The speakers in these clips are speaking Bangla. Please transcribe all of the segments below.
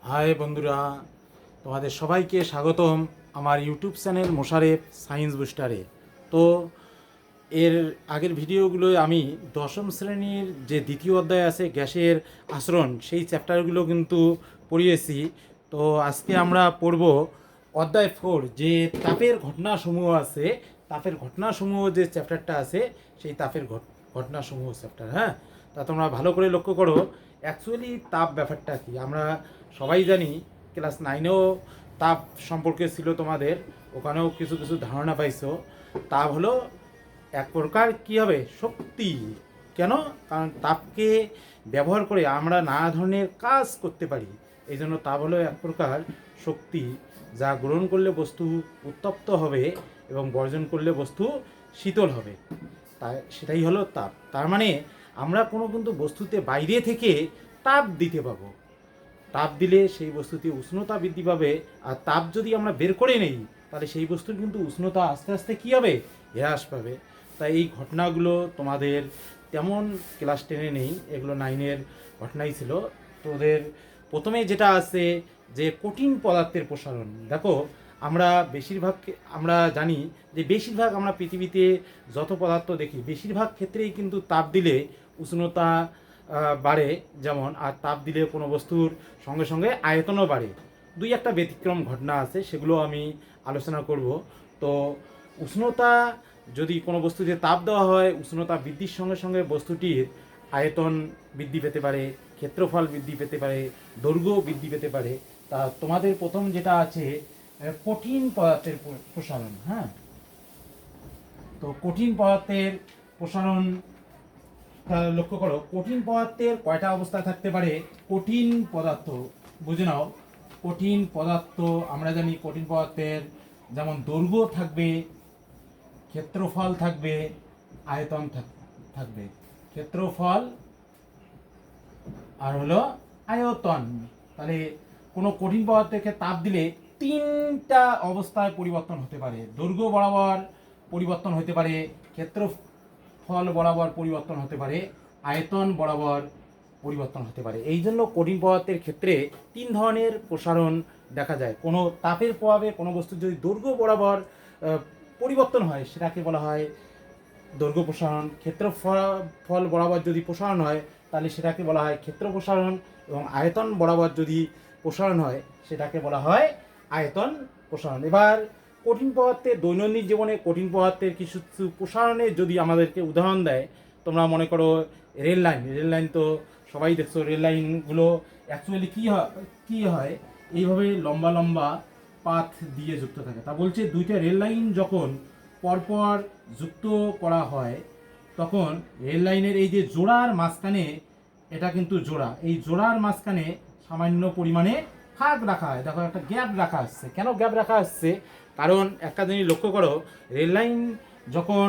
হাই বন্ধুরা, তোমাদের সবাইকে স্বাগতম আমার ইউটিউব চ্যানেল মোশারেফ সায়েন্স বুস্টারে। তো এর আগের ভিডিওগুলোয় আমি দশম শ্রেণীর যে দ্বিতীয় অধ্যায় আছে গ্যাসের আচরণ, সেই চ্যাপ্টারগুলো কিন্তু পড়িয়েছি। তো আজকে আমরা পড়ব অধ্যায় 4, যে তাপের ঘটনাসমূহ আছে। তাপের ঘটনাসমূহ যে চ্যাপ্টারটা আছে, সেই তাপের ঘটনাসমূহ চ্যাপ্টার। হ্যাঁ, তা তোমরা ভালো করে লক্ষ্য করো। অ্যাকচুয়ালি তাপ ব্যাপারটা কি আমরা সবাই জানি। ক্লাস 9-এও তাপ সম্পর্কে ছিল তোমাদের, ওখানেও কিছু কিছু ধারণা পাইছো। তাপ হলো এক প্রকার কী হবে শক্তি। কেন? কারণ তাপকে ব্যবহার করে আমরা নানা ধরনের কাজ করতে পারি। এই জন্য তাপ হলো এক প্রকার শক্তি, যা গ্রহণ করলে বস্তু উত্তপ্ত হবে এবং বর্জন করলে বস্তু শীতল হবে। তাই সেটাই হলো তাপ। তার মানে আমরা কোনো কিন্তু বস্তুতে বাইরে থেকে তাপ দিতে পাবো। তাপ দিলে সেই বস্তুতে উষ্ণতা বৃদ্ধি পাবে। আর তাপ যদি আমরা বের করে নেই, তাহলে সেই বস্তুর কিন্তু উষ্ণতা আস্তে আস্তে কী হবে, হ্রাস পাবে। তাই এই ঘটনাগুলো তোমাদের তেমন ক্লাস 10-এ নেই, এগুলো 9-এর ঘটনাই ছিল। তো ওদের প্রথমে যেটা আছে যে কঠিন পদার্থের প্রসারণ। দেখো, আমরা আমরা জানি যে বেশিরভাগ আমরা পৃথিবীতে যত পদার্থ দেখি, বেশিরভাগ ক্ষেত্রেই কিন্তু তাপ দিলে উষ্ণতা বাড়ে যেমন, আর তাপ দিলে কোনো বস্তুর সঙ্গে সঙ্গে আয়তনও বাড়ে। দুই একটা ব্যতিক্রম ঘটনা আছে, সেগুলো আমি আলোচনা করব। তো উষ্ণতা, যদি কোনো বস্তুতে তাপ দেওয়া হয়, উষ্ণতা বৃদ্ধির সঙ্গে সঙ্গে বস্তুটির আয়তন বৃদ্ধি পেতে পারে, ক্ষেত্রফল বৃদ্ধি পেতে পারে, দৈর্ঘ্য বৃদ্ধি পেতে পারে। তা তোমাদের প্রথম যেটা আছে কঠিন পদার্থের প্রসারণ। হ্যাঁ, তো কঠিন পদার্থের প্রসারণ লক্ষ্য করো। কঠিন পদার্থের কয়টা অবস্থায় থাকতে পারে? কঠিন পদার্থ বুঝে নাও। কঠিন পদার্থ আমরা জানি, কঠিন পদার্থের যেমন দৈর্ঘ্য থাকবে, ক্ষেত্রফল থাকবে, আয়তন থাকবে। ক্ষেত্রফল আর হলো আয়তন। তাহলে কোনো কঠিন পদার্থকে তাপ দিলে তিনটা অবস্থায় পরিবর্তন হতে পারে। দৈর্ঘ্য বরাবর পরিবর্তন হতে পারে, ক্ষেত্রফল বরাবর পরিবর্তন হতে পারে, আয়তন বরাবর পরিবর্তন হতে পারে। এই জন্য কঠিন পদার্থের ক্ষেত্রে তিন ধরনের প্রসারণ দেখা যায়। কোনো তাপের প্রভাবে কোনো বস্তু যদি দৈর্ঘ্য বরাবর পরিবর্তন হয়, সেটাকে বলা হয় দৈর্ঘ্য প্রসারণ। ক্ষেত্রফল বরাবর যদি প্রসারণ হয়, তাহলে সেটাকে বলা হয় ক্ষেত্র প্রসারণ। এবং আয়তন বরাবর যদি প্রসারণ হয়, সেটাকে বলা হয় আয়তন প্রসারণ। এবার কঠিন পদার্থের দৈনন্দিন জীবনে কঠিন পদার্থের কিছু প্রসারণের যদি আমাদেরকে উদাহরণ দেয়, তোমরা মনে করো রেল লাইন তো সবাই দেখছো। রেল লাইনগুলো অ্যাকচুয়ালি কী হয়, এইভাবে লম্বা লম্বা পাথ দিয়ে যুক্ত থাকে। তা বলছে দুইটা রেল লাইন যখন পরপর যুক্ত করা হয়, তখন রেল লাইনের এই যে জোড়ার মাঝখানে, এটা কিন্তু জোড়া, এই জোড়ার মাঝখানে সামান্য পরিমাণে ফাঁক রাখা হয়। দেখো, একটা গ্যাপ রাখা আসছে। কেন গ্যাপ রাখা আসছে? কারণ একটা জিনিস লক্ষ্য করো, রেল লাইন যখন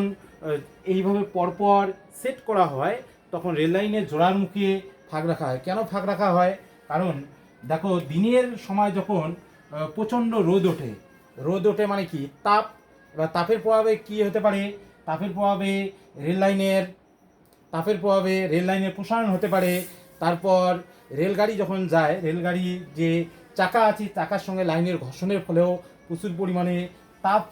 এইভাবে পরপর সেট করা হয়, তখন রেল লাইনের জোড়ার মুখে ফাঁক রাখা হয়। কেন ফাঁক রাখা হয়? কারণ দেখো, দিনের সময় যখন প্রচণ্ড রোদ ওঠে মানে কি তাপ। এবার তাপের প্রভাবে কি হতে পারে? তাপের প্রভাবে রেল লাইনের প্রসারণ হতে পারে। তারপর রেলগাড়ি যখন যায়, রেলগাড়ি যে চাকা আছে, চাকার সঙ্গে লাইনের ঘর্ষণের ফলেও প্রচুর পরিমাণে তাপ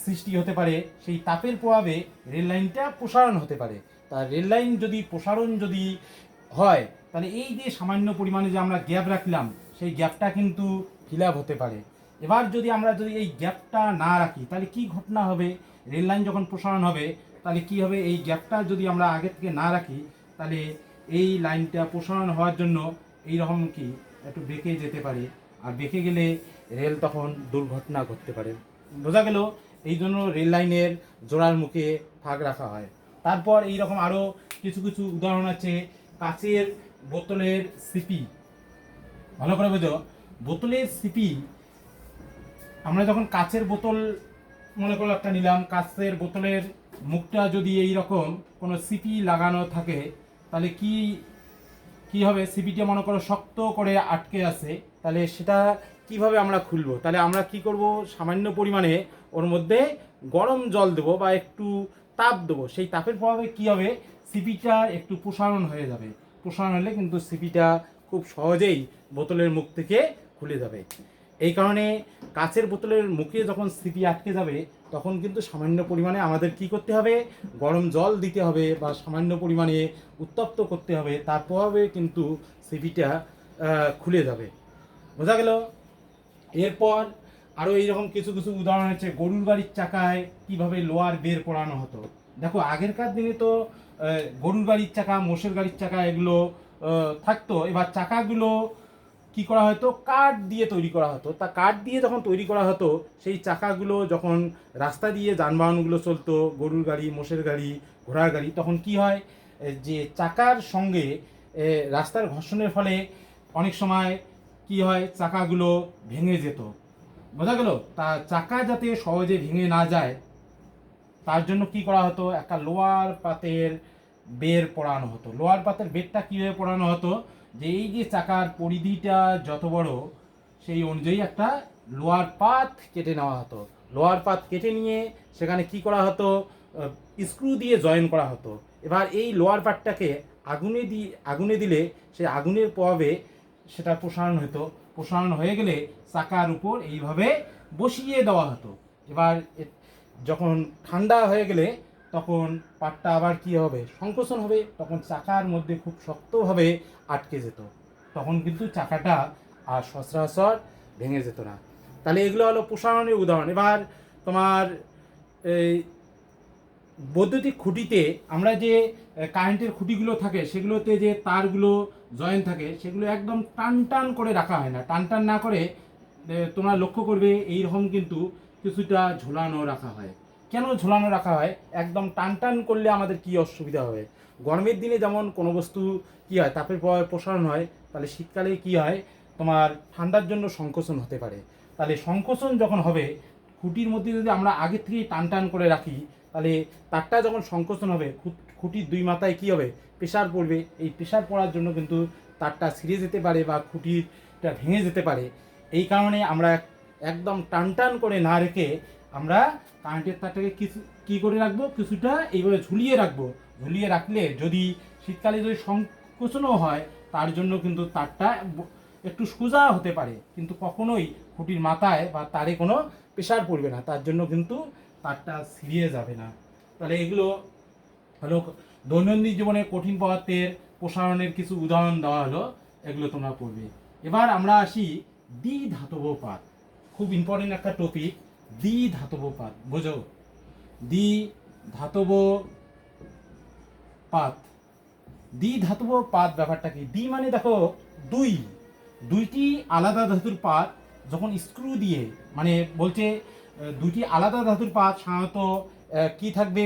সৃষ্টি হতে পারে। সেই তাপের প্রভাবে রেল লাইনটা প্রসারণ হতে পারে। তা রেল লাইন যদি প্রসারণ যদি হয়, তাহলে এই যে সামান্য পরিমাণে যে আমরা গ্যাপ রাখলাম, সেই গ্যাপটা কিন্তু ফিল আপ হতে পারে। এবার যদি এই গ্যাপটা না রাখি, তাহলে কি ঘটনা হবে? রেল লাইন যখন প্রসারণ হবে, তাহলে কি হবে? এই গ্যাপটা যদি আমরা আগে থেকে না রাখি, তাহলে এই লাইনটা প্রসারণ হওয়ার জন্য এইরকম কি একটু বেঁকে যেতে পারে। আর বেঁকে গেলে রেল তখন দুর্ঘটনা ঘটতে পারে। বোঝা গেল? এই জন্য রেল লাইনের জোড়ার মুখে ফাঁক রাখা হয়। তারপর এইরকম আরও কিছু কিছু উদাহরণ আছে। কাচের বোতলের সিপি, ভালো করে বোঝো। বোতলের সিপি, আমরা যখন কাচের বোতল মনে করো একটা নিলাম, কাচের বোতলের মুখটা যদি এই রকম কোনো সিপি লাগানো থাকে, তাহলে কি হবে? সিপিটা মনে করো শক্ত করে আটকে আছে, তাহলে সেটা কিভাবে আমরা খুলবো? তাহলে আমরা কি করব? সামান্য পরিমাণে ওর মধ্যে গরম জল দেবো বা একটু তাপ দেবো। সেই তাপের প্রভাবে কি হবে? সিপিটা একটু প্রসারণ হয়ে যাবে। প্রসারণ হলে কিন্তু সিপিটা খুব সহজেই বোতলের মুখ থেকে খুলে যাবে। এই কারণে কাচের বোতলের মুখে যখন সিপি আটকে যাবে তখন কিন্তু সামান্য পরিমাণে আমাদের কি করতে হবে, গরম জল দিতে হবে বা সামান্য পরিমাণে উত্তপ্ত করতে হবে, তারপরে কিন্তু সিপিটা খুলে যাবে। বোঝা গেল? এরপর আরও এইরকম কিছু কিছু উদাহরণ আছে। গরুর গাড়ির চাকায় কিভাবে লোহার বের পড়ানো হতো। দেখো আগেরকার দিনে তো গরুর গাড়ির চাকা, মোষের গাড়ির চাকা এগুলো থাকতো। এবার চাকাগুলো কি করা হতো, কাঠ দিয়ে তৈরি করা হতো। তা কাঠ দিয়ে যখন তৈরি করা হতো, সেই চাকাগুলো যখন রাস্তা দিয়ে যানবাহনগুলো চলতো, গরুর গাড়ি, মোষের গাড়ি, ঘোড়ার গাড়ি, তখন কি হয়, যে চাকার সঙ্গে রাস্তার ঘর্ষণের ফলে অনেক সময় কি হয়, চাকাগুলো ভেঙে যেত। বোঝা গেল? তা চাকা যাতে সহজে ভেঙে না যায় তার জন্য কি করা হতো, একটা লোহার পাতের বের পড়ানো হতো। লোহার পাতের বেরটা কীভাবে পড়ানো হতো, যে এই যে চাকার পরিধিটা যত বড় সেই অনুযায়ী একটা লোহার পাত কেটে নেওয়া হতো। লোহার পাত কেটে নিয়ে সেখানে কি করা হতো, স্ক্রু দিয়ে জয়েন করা হতো। এবার এই লোহার পাতটাকে আগুনে দিলে সেই আগুনের প্রভাবে সেটা প্রসারণ হতো। প্রসারণ হয়ে গেলে চাকার উপর এইভাবে বসিয়ে দেওয়া হতো। এবার যখন ঠান্ডা হয়ে গেলে তখন পাটটা আবার কি হবে, সংকোচন হবে, তখন চাকার মধ্যে খুব শক্তভাবে আটকে যেত। তখন কিন্তু চাকাটা আর সচরাচর ভেঙে যেত না। তাহলে এগুলো হলো প্রসারণের উদাহরণ। এবার তোমার এই বৈদ্যুতিক খুঁটিতে আমরা যে কারেন্টের খুঁটিগুলো থাকে সেগুলোতে যে তারগুলো জয়েন থাকে সেগুলো একদম টান টান করে রাখা হয় না। টান টান না করে তোমরা লক্ষ্য করবে এইরকম কিন্তু কিছুটা ঝোলানো রাখা হয়। কেন ঝোলানো রাখা হয়? একদম টান টান করলে আমাদের কি অসুবিধা হবে? গরমের দিনে যেমন কোনো বস্তু কি হয়, তাপের প্রভাবে প্রসারণ হয়, তাহলে শীতকালে কি হয়, তোমার ঠান্ডার জন্য সংকোচন হতে পারে। তাহলে সংকোচন যখন হবে, খুঁটির মধ্যে যদি আমরা আগে থেকেই টান টান করে রাখি, তাহলে তারটা যখন সংকোচন হবে খুঁটির দুই মাথায় কি হবে, প্রেশার পড়বে। এই প্রেশার পড়ার জন্য কিন্তু তারটা ছিঁড়ে যেতে পারে বা খুঁটিটা ভেঙে যেতে পারে। এই কারণে আমরা একদম টান টান করে না রেখে আমরা কারেন্টের তারটাকে কিছু কী করে রাখবো, কিছুটা এইভাবে ঝুলিয়ে রাখবো। ঝুলিয়ে রাখলে যদি শীতকালে যদি সংকোচনও হয়, তার জন্য কিন্তু তারটা একটু সোজা হতে পারে, কিন্তু কখনোই খুঁটির মাথায় বা তারে কোনো প্রেশার পড়বে না, তার জন্য কিন্তু তারটা ছিঁড়িয়ে যাবে না। তাহলে এগুলো হলো দৈনন্দিন জীবনে কঠিন পদার্থের প্রসারণের কিছু উদাহরণ দেওয়া হলো, এগুলো তোমরা পড়বে। এবার আমরা আসি দ্বিধাতব পাত। খুব ইম্পর্টেন্ট একটা টপিক, দ্বিধাতব পাত। বোঝো, দ্বিধাতব পাত। দ্বিধাতব পাত ব্যাপারটা কি? দ্বি মানে দেখো দুইটি আলাদা ধাতুর পাত যখন স্ক্রু দিয়ে, মানে বলছে দুইটি আলাদা ধাতুর পাত সাধারণত কি থাকবে,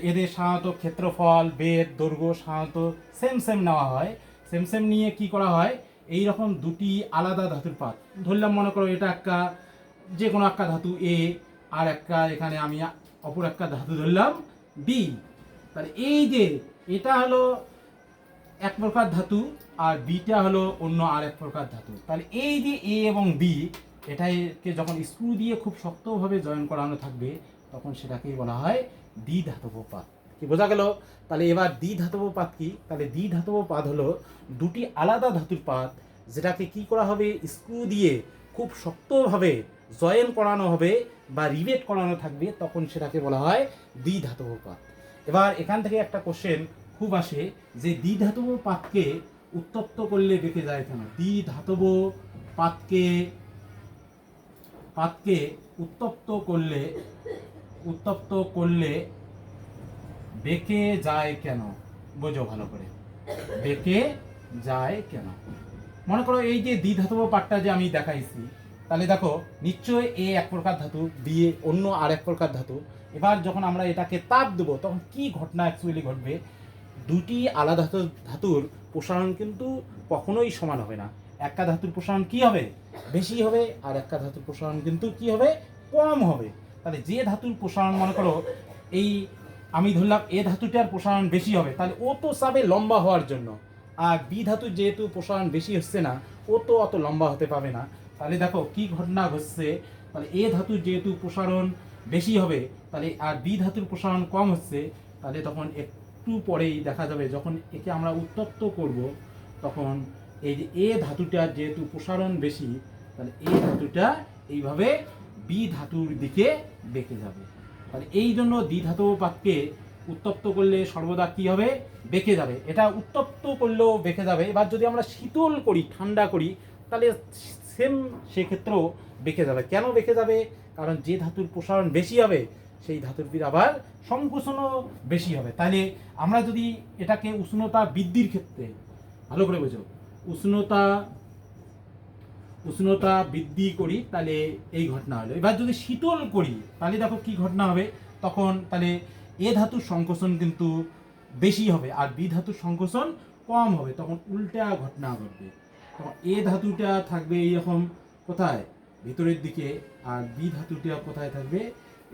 এদের সাধারণত ক্ষেত্রফল, বেদ, দৈর্ঘ্য সাধারণত সেম সেম নেওয়া হয়। সেম সেম নিয়ে কি করা হয়, এই রকম দুটি আলাদা ধাতুর পাত ধরলাম, মনে করো এটা একটা যে কোনো একটা ধাতু এ, আর একটা এখানে আমি অপর একটা ধাতু ধরলাম বি। তাহলে এই যে এটা হলো এক প্রকার ধাতু আর বিটা হলো অন্য আর এক প্রকার ধাতু। তাহলে এই যে এ এবং বি, এটাকে যখন স্ক্রু দিয়ে খুব শক্তভাবে জয়েন করানো থাকবে তখন সেটাকেই বলা হয় দ্বিধাতব পাত। কি বোঝা গেল? তাহলে এবার দ্বিধাতব পাত কি? তাহলে দ্বিধাতব পাত হলো দুটি আলাদা ধাতুর পাত যেটাকে কি করা হবে, স্ক্রু দিয়ে খুব শক্তভাবে জয়েন করানো হবে বা রিভেট করানো থাকবে, তখন সেটাকে বলা হয় দ্বিধাতব পাত। এবার এখান থেকে একটা কোশ্চেন খুব আসে যে দ্বিধাতব পাতকে উত্তপ্ত করলে বেঁকে যায় কেন? দ্বিধাতব পাতকে উত্তপ্ত করলে বেঁকে যায় কেন? বোঝো ভালো করে, বেঁকে যায় কেন? মনে করো এই যে দ্বিধাতব পাতটা যে আমি দেখাইছি, তাহলে দেখো নিশ্চয়ই এ এক প্রকার ধাতু, বি অন্য আর এক প্রকার ধাতু। এবার যখন আমরা এটাকে তাপ দেবো তখন কি ঘটনা অ্যাকচুয়ালি ঘটবে, দুটি আলাদা ধাতুর প্রসারণ কিন্তু কখনোই সমান হবে না। একটা ধাতুর প্রসারণ কি হবে, বেশি হবে, আর একটা ধাতুর প্রসারণ কিন্তু কি হবে, কম হবে। তাহলে যে ধাতুর প্রসারণ, মনে করো এই আমি ধরলাম এ ধাতুটার প্রসারণ বেশি হবে, তাহলে ও তো চাবে লম্বা হওয়ার জন্য, আর বি ধাতুর যেহেতু প্রসারণ বেশি হচ্ছে না, ও তো অত লম্বা হতে পারবে না। তাহলে দেখো কি ঘটনা ঘটছে, তাহলে এ ধাতুর যেহেতু প্রসারণ বেশি হবে, তাহলে আর বি ধাতুর প্রসারণ কম হচ্ছে, তাহলে তখন একটু পরেই দেখা যাবে যখন একে আমরা উত্তপ্ত করব তখন এই যে এ ধাতুটার যেহেতু প্রসারণ বেশি, তাহলে এ ধাতুটা এইভাবে বি ধাতুর দিকে বেঁকে যাবে। তাহলে এই জন্য দ্বিধাতব পাতকে উত্তপ্ত করলে সর্বদা কি হবে, বেঁকে যাবে। এটা উত্তপ্ত করলেও বেঁকে যাবে। এবার যদি আমরা শীতল করি, ঠান্ডা করি, তাহলে সেম সেক্ষেত্রেও বেঁকে যাবে। কেন বেঁকে যাবে? কারণ যে ধাতুর প্রসারণ বেশি হবে সেই ধাতুটির আবার সংকোচনও বেশি হবে। তাহলে আমরা যদি এটাকে উষ্ণতা বৃদ্ধির ক্ষেত্রে, ভালো করে বোঝো, উষ্ণতা বৃদ্ধি করি তাহলে এই ঘটনা হলো। এবার যদি শীতল করি তাহলে দেখো কি ঘটনা হবে, তখন তাহলে এ ধাতুর সংকোচন কিন্তু বেশি হবে আর বি ধাতুর সংকোচন কম হবে, তখন উল্টা ঘটনা ঘটবে। তখন এ ধাতুটা থাকবে এইরকম কোথায়, ভিতরের দিকে, আর বি ধাতুটা কোথায় থাকবে,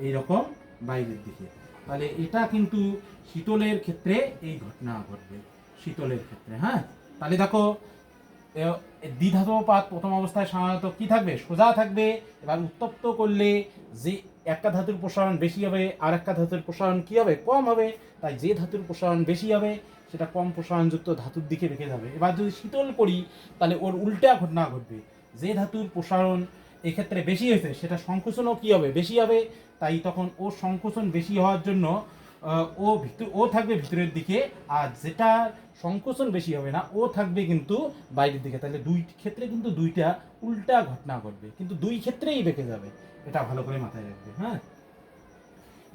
এইরকম বাইরের দিকে। তাহলে এটা কিন্তু শীতলের ক্ষেত্রে এই ঘটনা ঘটবে, শীতলের ক্ষেত্রে। হ্যাঁ, তাহলে দেখো দ্বিধাতব পাত প্রথম অবস্থায় সাধারণত কি থাকবে, সোজা থাকবে। এবার উত্তপ্ত করলে যে একটা ধাতুর প্রসারণ বেশি হবে আর একটা ধাতুর প্রসারণ কি হবে, কম হবে। তাই যে ধাতুর প্রসারণ বেশি হবে সেটা কম প্রসারণযুক্ত ধাতুর দিকে রেখে যাবে। এবার যদি শীতল করি তাহলে ওর উল্টা ঘটনা ঘটবে, যে ধাতুর প্রসারণ এক্ষেত্রে বেশি হয়েছে সেটা সংকোচনও কি হবে, বেশি হবে। তাই তখন ওর সংকোচন বেশি হওয়ার জন্য ও থাকবে ভিতরের দিকে, আর যেটা সংকোচন বেশি হবে না ও থাকবে কিন্তু বাইরের দিকে। তাহলে দুই ক্ষেত্রে কিন্তু দুইটা উল্টা ঘটনা ঘটবে, কিন্তু দুই ক্ষেত্রেই বেঁকে যাবে। এটা ভালো করে মাথায় রাখবে। হ্যাঁ,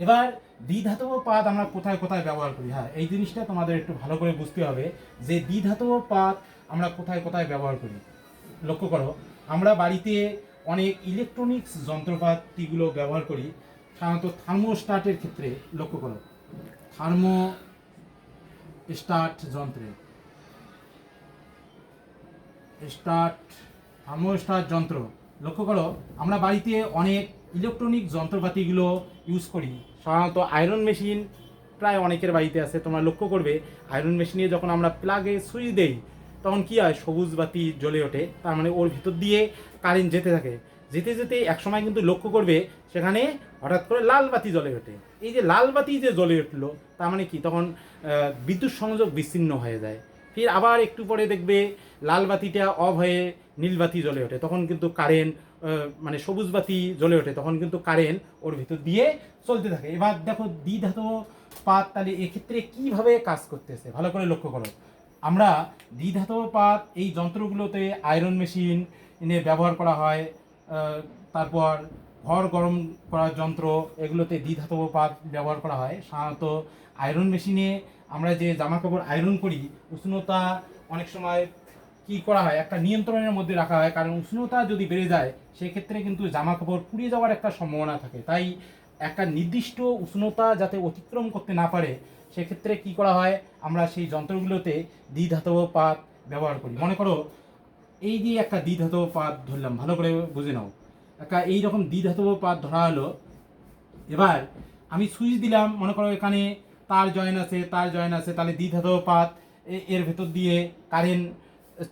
এবার দ্বিধাতব পাত আমরা কোথায় কোথায় ব্যবহার করি। হ্যাঁ, এই জিনিসটা তোমাদের একটু ভালো করে বুঝতে হবে যে দ্বিধাতব পাত আমরা কোথায় কোথায় ব্যবহার করি। লক্ষ্য করো, আমরা বাড়িতে অনেক ইলেকট্রনিক্স যন্ত্রপাতিগুলো ব্যবহার করি, সাধারণত থার্মোস্টাটের ক্ষেত্রে। লক্ষ্য করো, থার্মোস্টাট যন্ত্র, লক্ষ্য করো আমরা বাড়িতে অনেক ইলেকট্রনিক যন্ত্রপাতিগুলো ইউজ করি। সাধারণত আয়রন মেশিন প্রায় অনেকের বাড়িতে আছে। তোমরা লক্ষ্য করবে আয়রন মেশিনে যখন আমরা প্লাগে সুইচ দেই তখন কি হয়, সবুজ বাতি জ্বলে ওঠে। তার মানে ওর ভিতর দিয়ে কারেন্ট যেতে থাকে, যেতে যেতে একসময় কিন্তু লক্ষ্য করবে সেখানে হঠাৎ করে লাল বাতি জ্বলে ওঠে। এই যে লাল বাতি যে জ্বলে উঠলো তার মানে কি, তখন বিদ্যুৎ সংযোগ বিচ্ছিন্ন হয়ে যায়। ফির আবার একটু পরে দেখবে লাল বাতিটা অফ হয়ে নীল বাতি জ্বলে ওঠে, তখন কিন্তু কারেন্ট, মানে সবুজ বাতি জ্বলে ওঠে, তখন কিন্তু কারেন্ট ওর ভিতর দিয়ে চলতে থাকে। এবার দেখো দ্বিধাতব পাত তাহলে এক্ষেত্রে কিভাবে কাজ করতেছে ভালো করে লক্ষ্য করো। আমরা দ্বিধাতব পাত এই যন্ত্রগুলোতে আয়রন মেশিন এনে ব্যবহার করা হয়, তারপর ঘর গরম করার যন্ত্র, এগুলোতে দ্বিধাতব পাত ব্যবহার করা হয়। সাধারণত আয়রন মেশিনে আমরা যে জামা কাপড় আয়রন করি, উষ্ণতা অনেক সময় কি করা হয়, একটা নিয়ন্ত্রণের মধ্যে রাখা হয়, কারণ উষ্ণতা যদি বেড়ে যায় সেক্ষেত্রে কিন্তু জামা কাপড় পুড়িয়ে যাওয়ার একটা সম্ভাবনা থাকে। তাই একটা নির্দিষ্ট উষ্ণতা যাতে অতিক্রম করতে না পারে সেক্ষেত্রে কি করা হয়, আমরা সেই যন্ত্রগুলোতে দ্বিধাতব পাত ব্যবহার করি। মনে করো এই যে একটা দ্বিধাতব পাত ধরলাম, ভালো করে বুঝে নাও, একটা এইরকম দ্বিধাতব পাত ধরা হলো। এবার আমি সুইচ দিলাম, মনে করো এখানে তার জয়েন আছে, তাহলে দ্বিধাতব পাত এর ভেতর দিয়ে কারেন্ট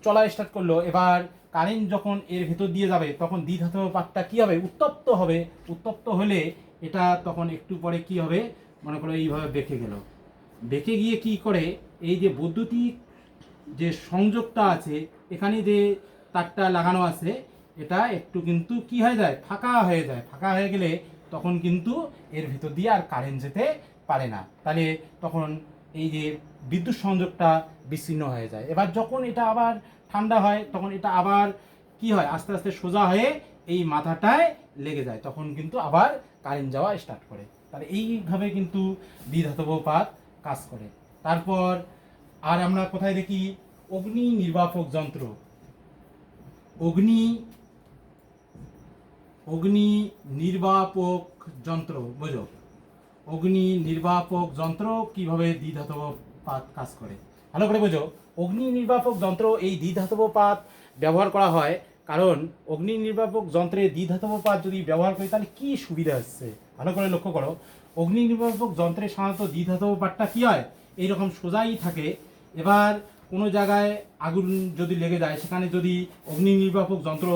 চলা স্টার্ট করলো। এবার কারেন্ট যখন এর ভেতর দিয়ে যাবে তখন দ্বিধাতব পাতটা কি হবে, উত্তপ্ত হবে। উত্তপ্ত হলে এটা তখন একটু পরে কি হবে, মনে করো এইভাবে বেঁকে গেল, বেঁকে গিয়ে কি করে, এই যে বৈদ্যুতিক যে সংযোগটা আছে এখানে যে তারটা লাগানো আছে এটা একটু কিন্তু কি হয়ে যায়, ফাঁকা হয়ে যায়। ফাঁকা হয়ে গেলে তখন কিন্তু এর ভিতর দিয়ে আর কারেন্ট যেতে পারে না, তাহলে তখন এই যে বিদ্যুৎ সংযোগটা বিচ্ছিন্ন হয়ে যায়। এবার যখন এটা আবার ঠান্ডা হয় তখন এটা আবার কি হয়, আস্তে আস্তে সোজা হয়ে এই মাথাটায় লেগে যায়, তখন কিন্তু আবার কারেন্ট যাওয়া স্টার্ট করে। তাহলে এইভাবে কিন্তু দ্বিধাতব পাত কাজ করে। তারপর আর আমরা কোথায় দেখি, অগ্নি নির্বাপক যন্ত্র। অগ্নি নির্বাপক যন্ত্র বোঝো, অগ্নি নির্বাপক যন্ত্র কিভাবে দ্বিধাতব পাত কাজ করে ভালো করে বোঝো। অগ্নি নির্বাপক যন্ত্র এই দ্বিধাতব পাত ব্যবহার করা হয়, কারণ অগ্নি নির্বাপক যন্ত্রে দ্বিধাতব পাত যদি ব্যবহার করি তাহলে কি সুবিধা হচ্ছে ভালো করে লক্ষ্য করো। অগ্নি নির্বাপক যন্ত্রে সাধারণত দ্বিধাতব পাতটা কি হয়, এইরকম সোজাই থাকে। এবার কোনো জায়গায় আগুন যদি লেগে যায় সেখানে যদি অগ্নি নির্বাপক যন্ত্র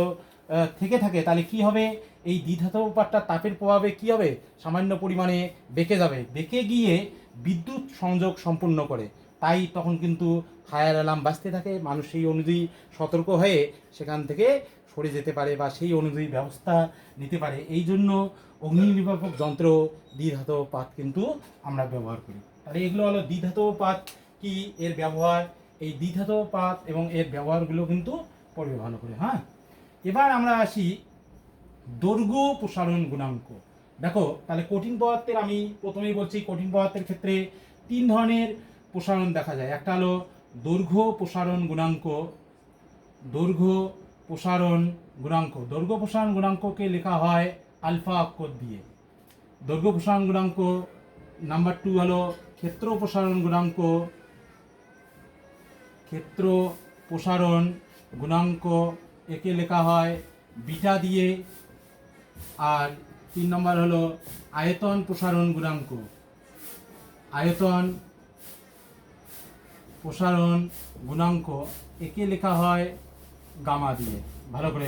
থেকে থাকে তাহলে কি হবে, এই দ্বিধাতব পাতটা তাপের প্রভাবে কি হবে, সামান্য পরিমাণে বেঁকে যাবে, বেঁকে গিয়ে বিদ্যুৎ সংযোগ সম্পূর্ণ করে। তাই তখন কিন্তু ফায়ার অ্যালার্ম বাজতে থাকে, মানুষ সেই অনুযায়ী সতর্ক হয়ে সেখান থেকে সরে যেতে পারে বা সেই অনুযায়ী ব্যবস্থা নিতে পারে। এই জন্য অগ্নি নির্বাপক যন্ত্র দ্বিধাতব পাত কিন্তু আমরা ব্যবহার করি। তাহলে এগুলো হলো দ্বিধাতব পাত কি, এর ব্যবহার, এই দ্বিধাতব পাত এবং এর ব্যবহারগুলো কিন্তু পড়বে ভালো করে। হ্যাঁ, এবার আমরা আসি দৈর্ঘ্য প্রসারণ গুণাঙ্ক। দেখো তাহলে কঠিন পদার্থের, আমি প্রথমেই বলছি কঠিন পদার্থের ক্ষেত্রে 3 ধরনের প্রসারণ দেখা যায়। একটা হলো দৈর্ঘ্য প্রসারণ গুণাঙ্ক, দৈর্ঘ্য প্রসারণ গুণাঙ্ক, দৈর্ঘ্য প্রসারণ গুণাঙ্ককে লেখা হয় আলফা অক্ষর দিয়ে। দৈর্ঘ্য প্রসারণ গুণাঙ্ক। নাম্বার 2 হলো ক্ষেত্র প্রসারণ গুণাঙ্ক, ক্ষেত্র প্রসারণ গুণাঙ্ক, একে লেখা হয় বিটা দিয়ে। আর 3 নম্বর হলো আয়তন প্রসারণ গুণাঙ্ক, আয়তন প্রসারণ গুণাঙ্ক, একে লেখা হয় গামা দিয়ে। ভালো করে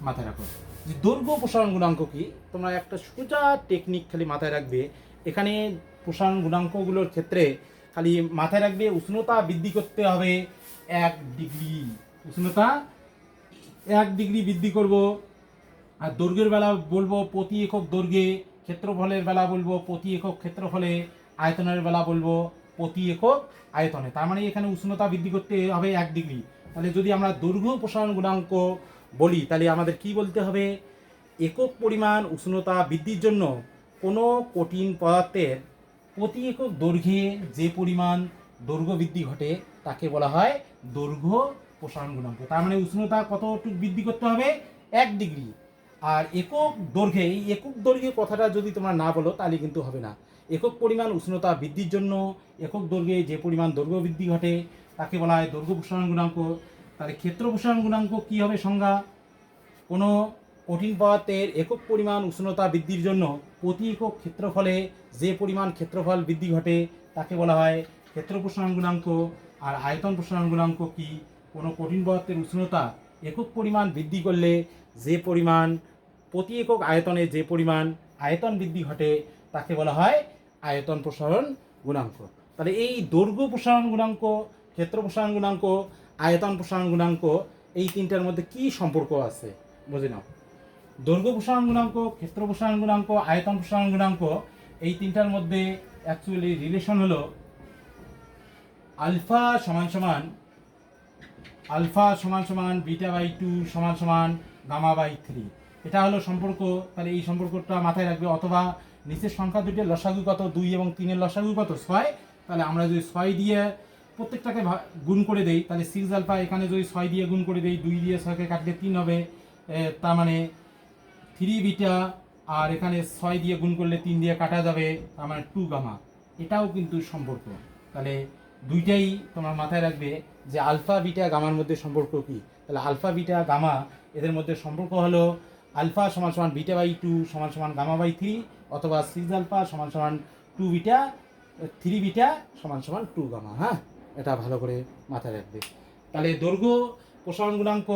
মাথায় রাখো যে দৈর্ঘ্য প্রসারণ গুণাঙ্ক কি, তোমরা একটা সোজা টেকনিক খালি মাথায় রাখবে। এখানে প্রসারণ গুণাঙ্কগুলোর ক্ষেত্রে খালি মাথায় রাখবে উষ্ণতা বৃদ্ধি করতে হবে 1 ডিগ্রি, উষ্ণতা 1 ডিগ্রি বৃদ্ধি করব। আর দৈর্ঘ্যের বেলা বলবো প্রতি একক দৈর্ঘ্যে, ক্ষেত্রফলের বেলা বলবো প্রতি একক ক্ষেত্রফলে, আয়তনের বেলা বলবো প্রতি একক আয়তনে। তার মানে এখানে উষ্ণতা বৃদ্ধি করতে হবে 1 ডিগ্রি। তাহলে যদি আমরা দৈর্ঘ্য প্রসারণ গুণাঙ্ক বলি তাহলে আমাদের কি বলতে হবে, একক পরিমাণ উষ্ণতা বৃদ্ধির জন্য কোনো কঠিন পদার্থের প্রতি একক দৈর্ঘ্যে যে পরিমাণ দৈর্ঘ্য বৃদ্ধি ঘটে তাকে বলা হয় দৈর্ঘ্য প্রসারণ গুণাঙ্ক। তার মানে উষ্ণতা কতটুকু বৃদ্ধি করতে হবে, 1 ডিগ্রি। আর একক দৈর্ঘ্যে, এই একক দৈর্ঘ্যে কথাটা যদি তোমরা না বলো তাহলে কিন্তু হবে না। একক পরিমাণ উষ্ণতা বৃদ্ধির জন্য একক দৈর্ঘ্যে যে পরিমাণ দৈর্ঘ্য বৃদ্ধি ঘটে তাকে বলা হয় দৈর্ঘ্য প্রসারণ গুণাঙ্ক। তাহলে ক্ষেত্র প্রসারণ গুণাঙ্ক কী হবে সংজ্ঞা, কোনো কঠিন পদার্থের একক পরিমাণ উষ্ণতা বৃদ্ধির জন্য প্রতি একক ক্ষেত্রফলে যে পরিমাণ ক্ষেত্রফল বৃদ্ধি ঘটে তাকে বলা হয় ক্ষেত্র প্রসারণ গুণাঙ্ক। আর আয়তন প্রসারণ গুণাঙ্ক কি, কোনো কঠিন পদার্থের উষ্ণতা একক পরিমাণ বৃদ্ধি করলে যে পরিমাণ প্রতি একক আয়তনে যে পরিমাণ আয়তন বৃদ্ধি ঘটে তাকে বলা হয় আয়তন প্রসারণ গুণাঙ্ক। তাহলে এই দৈর্ঘ্য প্রসারণ গুণাঙ্ক, ক্ষেত্র প্রসারণ গুণাঙ্ক, আয়তন প্রসারণ গুণাঙ্ক, এই তিনটার মধ্যে কি সম্পর্ক আছে বুঝে নাও। দৈর্ঘ্য প্রসারণ গুণাঙ্ক, ক্ষেত্র প্রসারণ গুণাঙ্ক, আয়তন প্রসারণ গুণাঙ্ক, এই তিনটার মধ্যে অ্যাকচুয়ালি রিলেশন হলো আলফা সমান সমান, আলফা সমান সমান বিটা বাই 2 সমান সমান গামা বাই 3, এটা হলো সম্পর্ক। তাহলে এই সম্পর্কটা মাথায় রাখবে। অথবা নিচের সংখ্যা দুটির লসাগু কত, 2 এবং 3 এর লসাগু কত, 6। তাহলে আমরা যদি 6 দিয়ে প্রত্যেকটাকে গুণ করে দেই তাহলে 6 আলফা, এখানে যদি 6 দিয়ে গুণ করে দেই, 2 দিয়ে 6কে কাটলে 3 হবে, তার মানে 3 বিটা। আর এখানে 6 দিয়ে গুণ করলে 3 দিয়ে কাটা যাবে, তার মানে 2 গামা। এটাও কিন্তু সম্পর্ক। তাহলে দুইটাই তোমার মাথায় রাখবে যে আলফা বিটা গামার মধ্যে সম্পর্ক কি। তাহলে আলফা বিটা গামা এদের মধ্যে সম্পর্ক হলো আলফা সমান সমান বিটা বাই 2 সমান সমান গামা বাই 3, অথবা 6 আলফা সমান সমান 2 বিটা 3 বিটা সমান সমান 2 গামা। হ্যাঁ, এটা ভালো করে মাথায় রাখবে। তাহলে দৈর্ঘ্য প্রসারণ গুণাঙ্ক,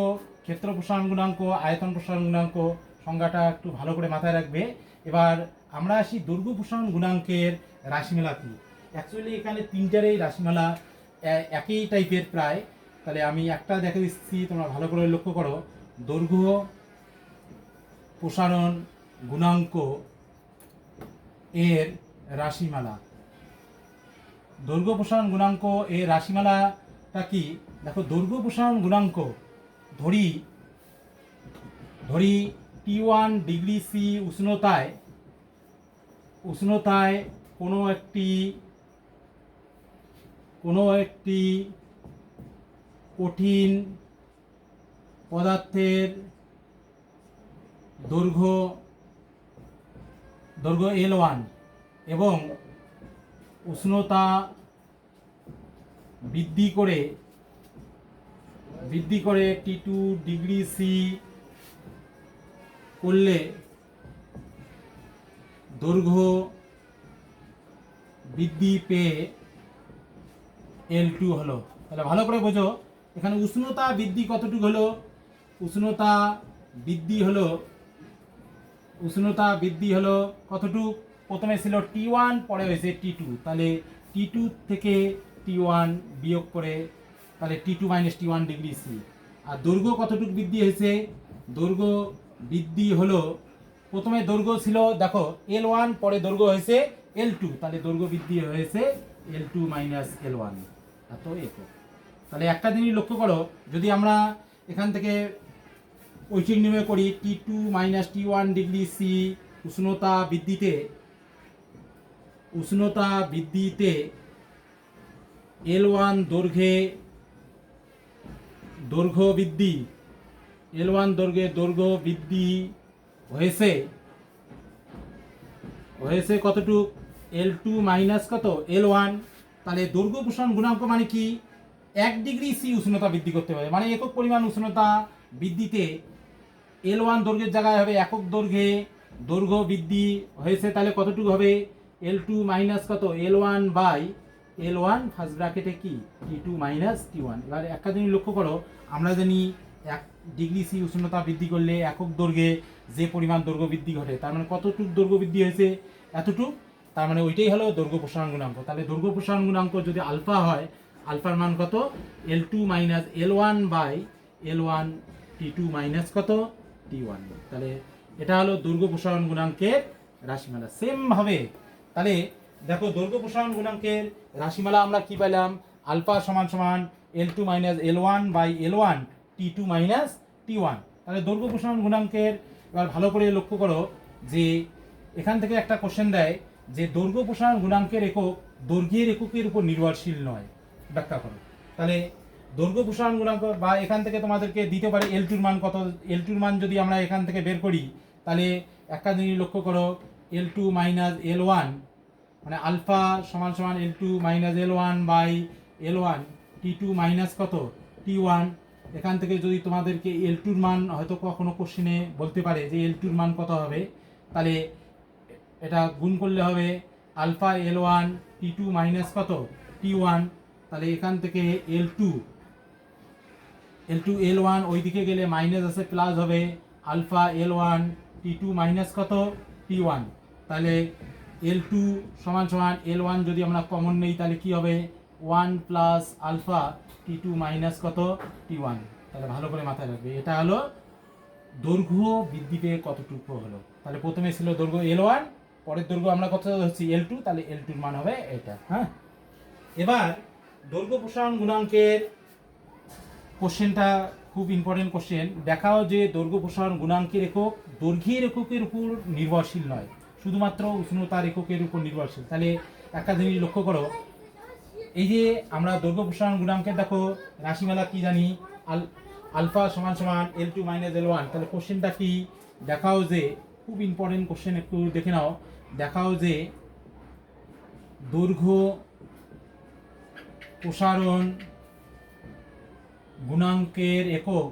ক্ষেত্র প্রসারণ গুণাঙ্ক, আয়তন প্রসারণ গুণাঙ্ক সংজ্ঞাটা একটু ভালো করে মাথায় রাখবে। এবার আমরা আসি দৈর্ঘ্য প্রসারণ গুণাঙ্কের রাশিমালা কি। অ্যাকচুয়ালি এখানে তিনটারই রাশিমালা একই টাইপের প্রায়। তাহলে আমি একটা দেখে দিচ্ছি, তোমরা ভালো করে লক্ষ্য করো। দৈর্ঘ্য প্রসারণ গুণাঙ্ক এর রাশিমালা, দৈর্ঘ্য প্রসারণ গুণাঙ্ক এর রাশিমালাটা কি দেখো। দৈর্ঘ্য প্রসারণ গুণাঙ্ক ধরি T1 ডিগ্রি সি উষ্ণতায় কোনো একটি কঠিন পদার্থের দৈর্ঘ্য L1 এবং উষ্ণতা বৃদ্ধি করে T2 ডিগ্রি সি করলে দৈর্ঘ্য বৃদ্ধি পেয়ে L2 হলো। তাহলে ভালো করে বোঝো, এখানে উষ্ণতা বৃদ্ধি কতটুকু হলো, উষ্ণতা বৃদ্ধি হলো কতটুকু, প্রথমে ছিল T1 পরে হয়েছে T2। তাহলে T2 থেকে T1 বিয়োগ করে তাহলে T2 minus T1 degree C. আর দৈর্ঘ্য কতটুকু বৃদ্ধি হয়েছে? দৈর্ঘ্য বৃদ্ধি হলো, প্রথমে দৈর্ঘ্য ছিল দেখো L1, পরে দৈর্ঘ্য হয়েছে L2, তাহলে দৈর্ঘ্য বৃদ্ধি হয়েছে L2 মাইনাস L1 এত একক। তাহলে একটা জিনিস লক্ষ্য করো, যদি আমরা এখান থেকে ঐচ্ছিক নির্ণয় করি T2 minus T1 degree C, উষ্ণতা বৃদ্ধিতে L1 দৈর্ঘ্য বৃদ্ধি হয়েছে কতটুক? L2 মাইনাস কত? L1। তাহলে দৈর্ঘ্য প্রসারণ গুণাঙ্ক মানে কি? 1 ডিগ্রি সি উষ্ণতা বৃদ্ধি করতে হবে, মানে একক পরিমাণ উষ্ণতা বৃদ্ধিতে L1 দৈর্ঘ্যের জায়গায় হবে একক দৈর্ঘ্য বৃদ্ধি হয়েছে, তাহলে কতটুকু হবে? L2 মাইনাস কত? L1 বাই L1 ফার্স্ট ব্র্যাকেটে কি T2 মাইনাস T1। এবার একটা জিনিস লক্ষ্য করো, আমরা জানি 1 ডিগ্রি সি উষ্ণতা বৃদ্ধি করলে একক দৈর্ঘ্যে যে পরিমাণ দৈর্ঘ্য বৃদ্ধি ঘটে, তার মানে কতটুকু দৈর্ঘ্য বৃদ্ধি হয়েছে? এতটুক। তার মানে ওইটাই হলো দৈর্ঘ্য প্রসারণ গুণাঙ্ক। তাহলে দৈর্ঘ্য প্রসারণ গুণাঙ্ক যদি আলফা হয়, আলফার মান কত? L2 minus L1 by L1 T2 minus কত? T1। তাহলে এটা হলো দৈর্ঘ্য প্রসারণ গুণাঙ্কের রাশিমালা। সেম ভাবে তাহলে দেখো দৈর্ঘ্য প্রসারণ গুণাঙ্কের রাশিমালা আমরা কি পেলাম? আলফা সমান সমান L2 minus L1 by L1 T2 minus T1। তাহলে দৈর্ঘ্য প্রসারণ গুণাঙ্কের এবার ভালো করে লক্ষ্য করো যে এখান থেকে একটা কোশ্চেন দেয় যে দৈর্ঘ্য প্রসারণ গুণাঙ্কের একক দৈর্ঘ্যের এককের উপর নির্ভরশীল নয়, ব্যাখ্যা করো। তাহলে দৈর্ঘ্য প্রসারণ গুণাঙ্ক বা এখান থেকে তোমাদেরকে দিতে পারে L2 মান কত? L2 মান যদি আমরা এখান থেকে বের করি, তাহলে একটা জিনিস লক্ষ্য করো, L2 মাইনাস L1 মানে আলফা সমান সমান L2 minus L1 by L1 T2 minus কত? T1। এখান থেকে যদি তোমাদেরকে L2 মান হয়তো কখনো কোশ্চেনে বলতে পারে যে L2 মান কত হবে, তাহলে এটা গুণ করলে হবে আলফা L1 T2 মাইনাস কত? T1। তাহলে এখান থেকে L2 L1 ওই দিকে গেলে মাইনাস আছে, প্লাস হবে আলফা L1 T2 মাইনাস কত? T1। তাহলে L2 সমান সমান L1 যদি আমরা কমন নেই, তাহলে কি হবে? 1 প্লাস আলফা T2 মাইনাস কত? T1। তাহলে ভালো করে মাথায় রাখবে, এটা হলো দৈর্ঘ্য বৃদ্ধি পেয়ে কতটুকু হলো। তাহলে প্রথমে ছিল দৈর্ঘ্য L1, পরের দৈর্ঘ্য আমরা কত হচ্ছে? L2, তাহলে L2 এর মান হবে এটা। হ্যাঁ, এবার দৈর্ঘ্য প্রসারণ গুণাঙ্কের কোশ্চেনটা খুব ইম্পর্টেন্ট কোশ্চেন। দেখাও যে দৈর্ঘ্য প্রসারণ গুণাঙ্কের একক দৈর্ঘ্যের এককের উপর নির্ভরশীল নয়, শুধুমাত্র উষ্ণতার এককের উপর নির্ভরশীল। তাহলে একটা জিনিস লক্ষ্য করো, এই যে আমরা দৈর্ঘ্য প্রসারণ গুণাঙ্কের দেখো রাশিমালা কি জানি? আলফা সমান সমান L2 মাইনাস L1। তাহলে কোশ্চেনটা কি? দেখাও যে, খুব ইম্পর্টেন্ট কোশ্চেন, একটু দেখে নাও। দেখাও যে দৈর্ঘ্য প্রসারণ গুণাঙ্কের একক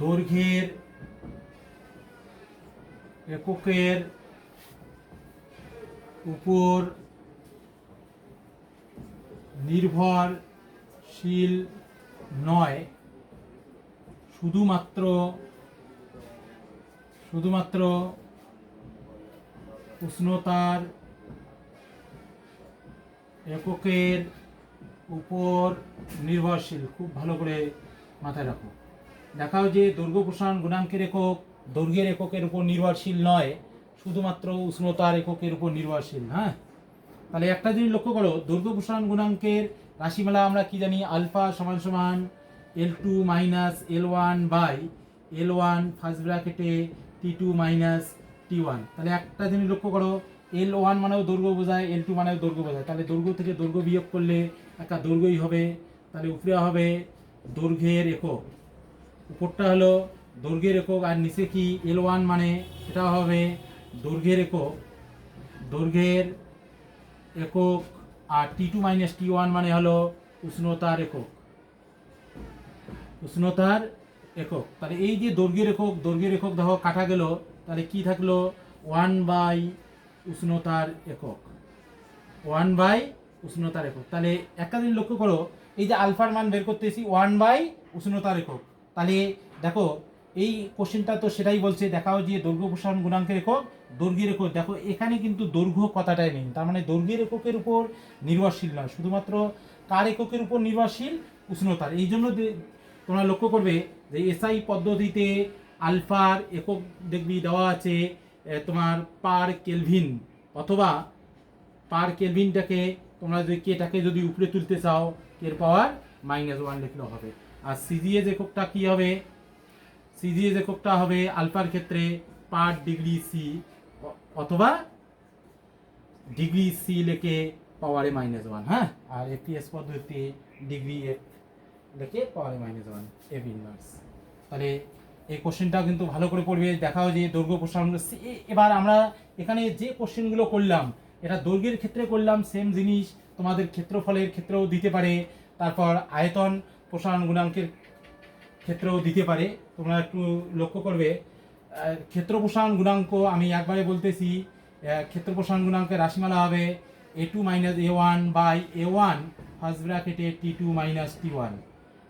দৈর্ঘ্যের এককের উপর নির্ভরশীল নয়, শুধুমাত্র উষ্ণতার এককের উপর নির্ভরশীল। খুব ভালো করে মাথায় রাখো। দেখাও যে দৈর্ঘ্য প্রসারণ গুণাঙ্কের একক দৈর্ঘ্যের এককের উপর নির্ভরশীল নয়, শুধুমাত্র উষ্ণতার এককের উপর নির্ভরশীল। হ্যাঁ, তাহলে একটা জিনিস লক্ষ্য করো, দৈর্ঘ্য প্রসারণ গুণাঙ্কের রাশিমালা আমরা কি জানি? আলফা সমান সমান L2 minus L1 by L1 first ব্র্যাকেটে T2 মাইনাস T1। তাহলে একটা জিনিস লক্ষ্য করো, L1 মানেও দৈর্ঘ্য বোঝায়, L2 মানেও দৈর্ঘ্য বোঝায়। তাহলে দৈর্ঘ্য থেকে দৈর্ঘ্য বিয়োগ করলে একটা দৈর্ঘ্যই হবে। তাহলে উপরে হবে দৈর্ঘ্যের একক, উপরটা হলো দৈর্ঘ্যের একক, আর নিচে কি? L1 মানে এটা হবে দৈর্ঘ্যের একক, আর T2 মাইনাস T1 মানে হলো উষ্ণতার একক। তাহলে এই যে দৈর্ঘ্যের একক দেখো কাটা গেল, তাহলে কি থাকলো? 1 বাই উষ্ণতার একক, তাহলে একটা দিন লক্ষ্য করো, এই যে আলফার মান বের করতেছি 1 বাই উষ্ণতার একক। তাহলে দেখো এই কোশ্চেনটা তো সেটাই বলছে, দেখাও যে দৈর্ঘ্য প্রসারণ গুণাঙ্কের একক দৈর্ঘ্যের একক। দেখো এখানে কিন্তু দৈর্ঘ্য কথাটাই নেই, তার মানে দৈর্ঘ্যের এককের উপর নির্ভরশীল নয়, শুধুমাত্র কার এককের উপর নির্ভরশীল, উষ্ণতার। এই জন্য তোমরা লক্ষ্য করবে যে এসআই পদ্ধতিতে আলফার একক দেখবি দেওয়া আছে তোমার পার কেলভিন, অথবা পার কেলভিনটাকে তোমরা যদি কেটাকে যদি উপরে তুলতে চাও কের পাওয়ার -1 লিখলেও হবে। আর সিজিএস এককটা কি হবে? সিজিএস এককটা হবে আলফার ক্ষেত্রে পার ডিগ্রি সি, অথবা ডিগ্রি সি লেখে পাওয়ারে -1, হ্যাঁ। আর এপিএস পদ্ধতিতে ডিগ্রি এফ লেখে পাওয়ারে -1 এফ ইনভার্স। তাহলে এই কোশ্চেনটা কিন্তু ভালো করে পড়বে। দেখাও যে দৈর্ঘ্য প্রসারণ। এবার আমরা এখানে যে কোশ্চেনগুলো করলাম এটা দৈর্ঘ্যের ক্ষেত্রে করলাম, সেম জিনিস তোমাদের ক্ষেত্রফলের ক্ষেত্রেও দিতে পারে, তারপর আয়তন প্রসারণ গুণাঙ্কের ক্ষেত্রেও দিতে পারে। তোমরা একটু লক্ষ্য করবে ক্ষেত্র প্রসারণ গুণাঙ্ক আমি একবারে বলতেছি, ক্ষেত্র প্রসারণ গুণাঙ্কের রাশিমালা হবে a2 - a1 by a1 first ব্র্যাকেটে t2 - t1।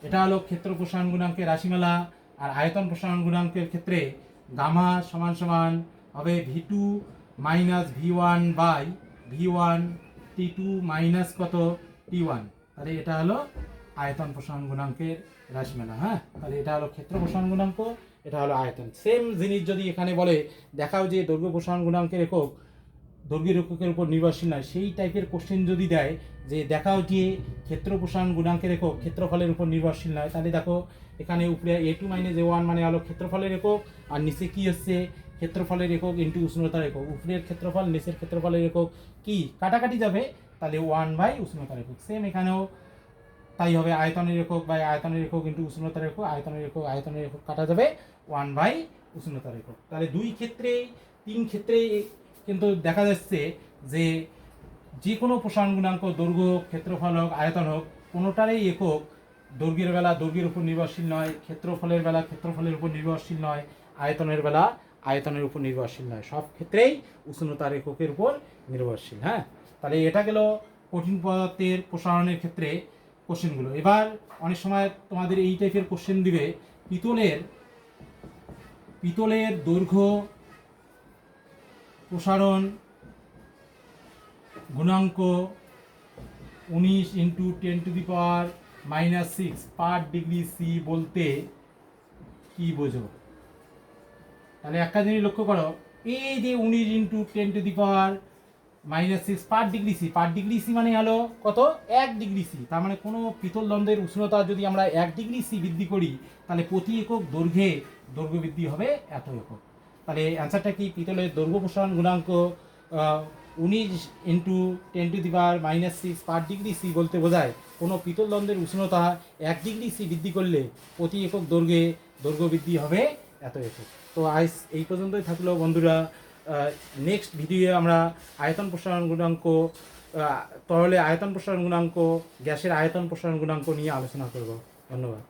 এটা হলো ক্ষেত্র প্রসারণ গুণাঙ্কের রাশিমালা। আর আয়তন প্রসারণ গুণাঙ্কের ক্ষেত্রে গামা সমান সমান হবে v2 - v1 by v1 t2 minus কত t1। তাহলে এটা হলো আয়তন প্রসারণ গুণাঙ্কের রাশিমালা, হ্যাঁ। তাহলে এটা হলো ক্ষেত্র প্রসারণ গুণাঙ্ক, এটা হলো আয়তন। সেম জিনিস যদি এখানে বলে দেখাও যে দৈর্ঘ্য প্রসারণ গুণাঙ্কের একক দৈর্ঘ্যের এককের উপর নির্ভরশীল নয়, সেই টাইপের কোশ্চেন যদি দেয় যে দেখাও যে ক্ষেত্র প্রসারণ গুণাঙ্কের একক ক্ষেত্রফলের উপর নির্ভরশীল নয়, তাহলে দেখো এখানে উপরে a2 - a1 মানে হলো ক্ষেত্রফলের একক, আর নিচে কি হচ্ছে ক্ষেত্রফলের একক ইন্টু উষ্ণতার একক। উপরের ক্ষেত্রফল নিচের ক্ষেত্রফলের একক কি কাটাকাটি যাবে, তাহলে 1 বাই উষ্ণতার একক। সেম এখানেও তাই হবে, আয়তনের একক বাই আয়তনের একক ইন্টু উষ্ণতার একক, আয়তনের একক কাটা যাবে 1 বাই উষ্ণতার একক। তাহলে দুই ক্ষেত্রেই তিন ক্ষেত্রেই কিন্তু দেখা যাচ্ছে যে যে কোনো প্রসারণ গুণাঙ্ক দৈর্ঘ্য ক্ষেত্রফল হোক আয়তন হোক কোনোটারই একক দৈর্ঘ্যের বেলা দৈর্ঘ্যের উপর নির্ভরশীল নয়, ক্ষেত্রফলের বেলা ক্ষেত্রফলের উপর নির্ভরশীল নয়, আয়তনের বেলা আয়তনের উপর নির্ভরশীল নয়, সব ক্ষেত্রেই উষ্ণতার এককের উপর নির্ভরশীল, হ্যাঁ। তাহলে এটা গেল কঠিন পদার্থের প্রসারণের ক্ষেত্রে কোশ্চেনগুলো। এবার অনেক সময় তোমাদের এই টাইপের কোশ্চেন দিবে পিতলের দৈর্ঘ্য প্রসারণ গুণাঙ্ক 19 × 10⁻⁻6 পার ডিগ্রি সি বলতে কি বোঝো? তাহলে একটা জিনিস লক্ষ্য করো, এই যে 19 × 10⁻⁻6 পার ডিগ্রি সি মানে হলো কত? 1 ডিগ্রি সি। তার মানে কোনো পিতল দণ্ডের উষ্ণতা যদি আমরা 1 ডিগ্রি সি বৃদ্ধি করি তাহলে প্রতি একক দৈর্ঘ্য বৃদ্ধি হবে এত একক। তাহলে অ্যান্সারটা কি? পিতলের দৈর্ঘ্য প্রসারণ গুণাঙ্ক 19 × 10⁻⁻6 পার ডিগ্রি সি বলতে বোঝায় কোনো পিতল দণ্ডের উষ্ণতা 1 ডিগ্রি সি বৃদ্ধি করলে প্রতি একক দৈর্ঘ্য বৃদ্ধি হবে এত একক। তো আজ এই পর্যন্তই থাকলো বন্ধুরা। নেক্সট ভিডিওয়ে আমরা আয়তন প্রসারণ গুণাঙ্ক, তরলে আয়তন প্রসারণ গুণাঙ্ক, গ্যাসের আয়তন প্রসারণ গুণাঙ্ক নিয়ে আলোচনা করব। ধন্যবাদ।